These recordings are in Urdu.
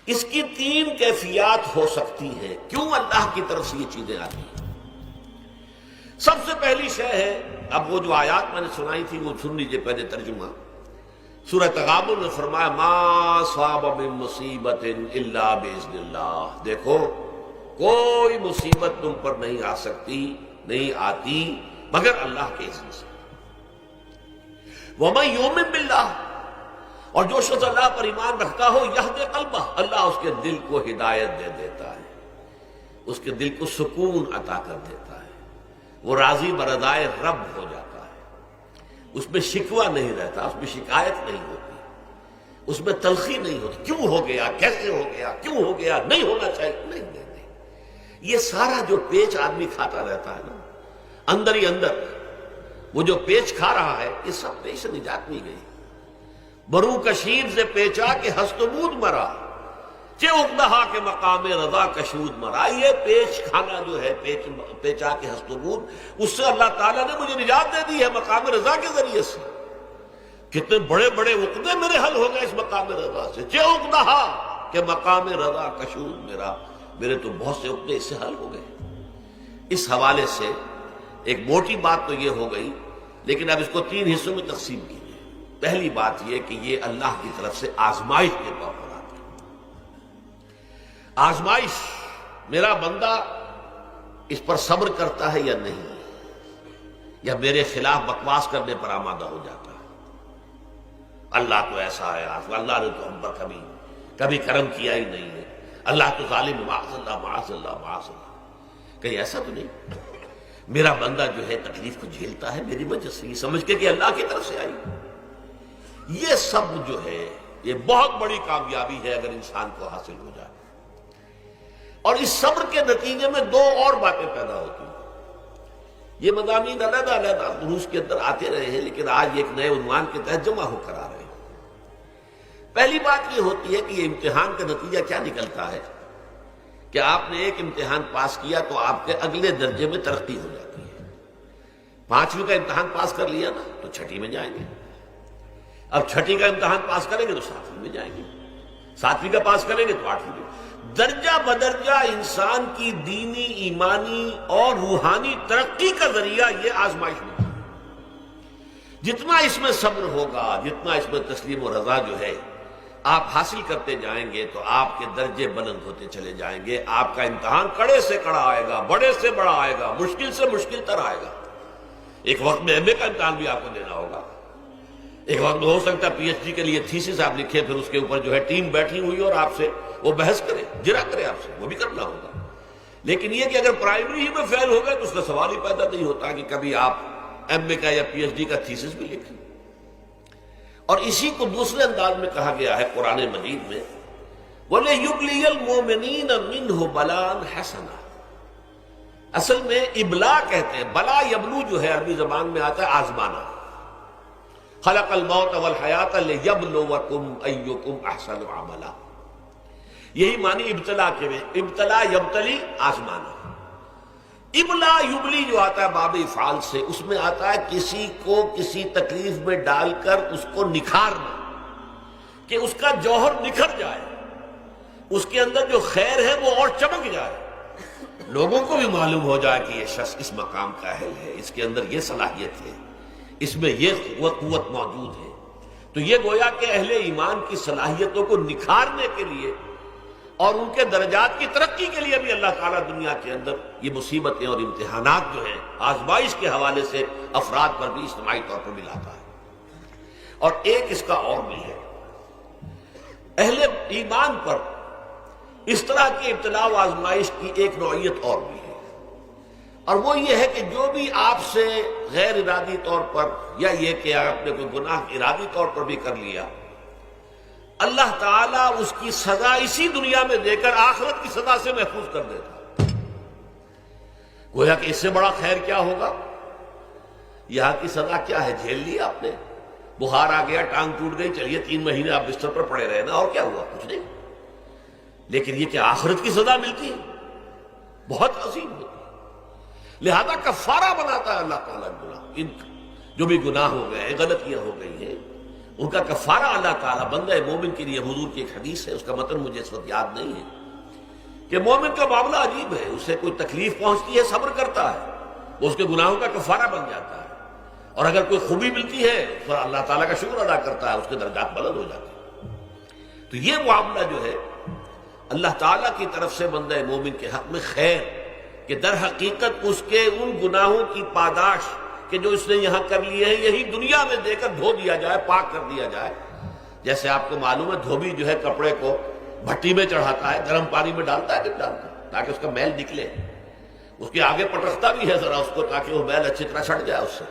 اس کی تین کیفیات ہو سکتی ہیں، کیوں اللہ کی طرف سے یہ چیزیں آتی ہیں۔ سب سے پہلی شے ہے، اب وہ جو آیات میں نے سنائی تھی وہ سن لیجیے پہلے ترجمہ۔ سورہ تغابن میں فرمایا ما صاب من مصیبت الا باذن اللہ، دیکھو کوئی مصیبت تم پر نہیں آ سکتی، نہیں آتی مگر اللہ کے اذن سے۔ ومن یؤمن باللہ، اور جو شخص اللہ پر ایمان رکھتا ہو یہد قلبہ، اللہ اس کے دل کو ہدایت دے دیتا ہے، اس کے دل کو سکون عطا کر دیتا ہے، وہ راضی برضائے رب ہو جاتا ہے، اس میں شکوہ نہیں رہتا، اس میں شکایت نہیں ہوتی، اس میں تلخی نہیں ہوتی، کیوں ہو گیا، کیسے ہو گیا، کیوں ہو گیا، نہیں ہونا چاہیے، نہیں نہیں نہیں۔ یہ سارا جو پیچ آدمی کھاتا رہتا ہے نا اندر ہی اندر، وہ جو پیچ کھا رہا ہے، یہ سب پیچ سے نجات نہیں گئی۔ برو کشید سے پیچا کہ ہستمود مرا، چے اقدہا کے مقام رضا کشود مرا۔ یہ پیچ کھانا جو ہے، پیچا کے ہستمود، اس سے اللہ تعالیٰ نے مجھے نجات دے دی ہے مقام رضا کے ذریعے سے۔ کتنے بڑے بڑے عقدے میرے حل ہو گئے اس مقام رضا سے، چے اقدہا کہ مقام رضا کشود میرا، میرے تو بہت سے عقدے اس سے حل ہو گئے۔ اس حوالے سے ایک موٹی بات تو یہ ہو گئی، لیکن اب اس کو تین حصوں میں تقسیم کیجیے۔ پہلی بات یہ کہ یہ اللہ کی طرف سے آزمائش کے طور پر آتی ہے۔ آزمائش، میرا بندہ اس پر صبر کرتا ہے یا نہیں، یا میرے خلاف بکواس کرنے پر آمادہ ہو جاتا ہے۔ اللہ تو ایسا ہے، اللہ نے تو ہم پر کبھی کرم کیا ہی نہیں ہے، اللہ تو ظالم، معاذ اللہ معاذ اللہ معاذ اللہ۔ کہیں ایسا تو نہیں، میرا بندہ جو ہے تکلیف کو جھیلتا ہے میری وجہ سے، یہ سمجھ کے کہ اللہ کی طرف سے آئی۔ یہ سب جو ہے یہ بہت بڑی کامیابی ہے اگر انسان کو حاصل ہو جائے۔ اور اس صبر کے نتیجے میں دو اور باتیں پیدا ہوتی ہیں۔ یہ مضامین علیحدہ علیحدہ دروس کے اندر آتے رہے ہیں، لیکن آج ایک نئے عنوان کے تحت جمع ہو کر آ رہے ہیں۔ پہلی بات یہ ہوتی ہے کہ یہ امتحان کا نتیجہ کیا نکلتا ہے کہ آپ نے ایک امتحان پاس کیا تو آپ کے اگلے درجے میں ترقی ہو جاتی ہے۔ 5ویں کا امتحان پاس کر لیا نا تو 6ٹھی میں جائیں گے، اب 6ٹھی کا امتحان پاس کریں گے تو 7ویں میں جائیں گے، 7ویں کا پاس کریں گے تو 8ویں میں۔ درجہ بدرجہ انسان کی دینی، ایمانی اور روحانی ترقی کا ذریعہ یہ آزمائش ہوتی ہے۔ جتنا اس میں صبر ہوگا، جتنا اس میں تسلیم و رضا جو ہے آپ حاصل کرتے جائیں گے تو آپ کے درجے بلند ہوتے چلے جائیں گے۔ آپ کا امتحان کڑے سے کڑا آئے گا، بڑے سے بڑا آئے گا، مشکل سے مشکل تر آئے گا۔ ایک وقت میں ایم اے کا امتحان بھی آپ کو دینا ہوگا، ایک وقت میں ہو سکتا ہے پی ایچ ڈی کے لیے تھیسس آپ لکھیں، پھر اس کے اوپر جو ہے ٹیم بیٹھی ہوئی اور آپ سے وہ بحث کرے، جرا کرے آپ سے، وہ بھی کرنا ہوگا۔ لیکن یہ کہ اگر پرائمری ہی میں فیل ہو گئے تو اس کا سوال ہی پیدا نہیں ہوتا کہ کبھی آپ ایم اے کا یا پی ایچ ڈی کا تھیسس بھی لکھیں۔ اور اسی کو دوسرے انداز میں کہا گیا ہے قرآن مجید میں، وَلِيُبْلِيَ الْمُؤْمِنِينَ مِنْهُ بَلَاءً حَسَنًا۔ اصل میں ابلا کہتے ہیں، بلا یبلو جو ہے عربی زبان میں آتا ہے آزمانا۔ خلق الموت والحیات لیبلوکم ایکم احسن عملا، یہی معنی ابتلا کے میں، ابتلا یبتلی آزمانا۔ ابلا یبلی جو آتا ہے باب افعال سے، اس میں آتا ہے کسی کو کسی تکلیف میں ڈال کر اس کو نکھارنا، کہ اس کا جوہر نکھر جائے، اس کے اندر جو خیر ہے وہ اور چمک جائے، لوگوں کو بھی معلوم ہو جائے کہ یہ شخص اس مقام کا اہل ہے، اس کے اندر یہ صلاحیت ہے، اس میں یہ قوت موجود ہے۔ تو یہ گویا کہ اہل ایمان کی صلاحیتوں کو نکھارنے کے لیے اور ان کے درجات کی ترقی کے لیے بھی اللہ تعالیٰ دنیا کے اندر یہ مصیبتیں اور امتحانات جو ہیں آزمائش کے حوالے سے افراد پر بھی اجتماعی طور پر بھی لاتا ہے۔ اور ایک اس کا اور بھی ہے، اہل ایمان پر اس طرح کی ابتلا و آزمائش کی ایک نوعیت اور بھی ہے، اور وہ یہ ہے کہ جو بھی آپ سے غیر ارادی طور پر، یا یہ کہ آپ نے کوئی گناہ ارادی طور پر بھی کر لیا، اللہ تعالیٰ اس کی سزا اسی دنیا میں دے کر آخرت کی سزا سے محفوظ کر دیتا۔ گویا کہ اس سے بڑا خیر کیا ہوگا؟ یہاں کی سزا کیا ہے، جھیل لی آپ نے، بخار آ گیا، ٹانگ ٹوٹ گئی، چلیے 3 مہینے آپ بستر پر پڑے رہے نا، اور کیا ہوا، کچھ نہیں۔ لیکن یہ کہ آخرت کی سزا ملتی ہے، بہت عظیم ہوتی ہے، لہذا کفارہ بناتا ہے اللہ تعالیٰ گناہ، ان جو بھی گناہ ہو گئے، غلطیاں ہو گئی ہیں، ان کا کفارہ اللہ تعالیٰ بندہ مومن کے لیے، حضور کی ایک حدیث ہے، اس کا متن مجھے اس وقت یاد نہیں ہے، کہ مومن کا معاملہ عجیب ہے، اسے کوئی تکلیف پہنچتی ہے صبر کرتا ہے، وہ اس کے گناہوں کا کفارہ بن جاتا ہے، اور اگر کوئی خوبی ملتی ہے تو اللہ تعالیٰ کا شکر ادا کرتا ہے، اس کے درجات بلند ہو جاتے ہیں۔ تو یہ معاملہ جو ہے اللہ تعالیٰ کی طرف سے بندہ مومن کے حق میں خیر، کہ در حقیقت اس کے ان گناہوں کی پاداش کہ جو اس نے یہاں کر لیے ہیں، یہی دنیا میں دے کر دھو دیا جائے، پاک کر دیا جائے۔ جیسے آپ کو معلوم ہے دھوبی جو ہے کپڑے کو بھٹی میں چڑھاتا ہے، گرم پانی میں ڈالتا ہے، ڈالتا ہے تاکہ اس کا میل نکلے، اس کے آگے پٹکتا بھی ہے ذرا اس کو تاکہ وہ میل اچھی طرح چھٹ جائے اس سے۔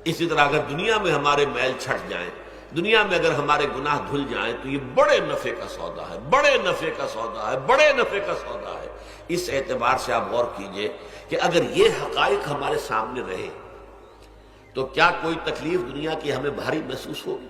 اسی طرح اگر دنیا میں ہمارے میل چھٹ جائیں، دنیا میں اگر ہمارے گناہ دھل جائیں، تو یہ بڑے نفع کا سودا ہے، بڑے نفع کا سودا ہے، بڑے نفع کا سودا ہے۔ اس اعتبار سے آپ غور کیجئے کہ اگر یہ حقائق ہمارے سامنے رہے تو کیا کوئی تکلیف دنیا کی ہمیں بھاری محسوس ہوگی؟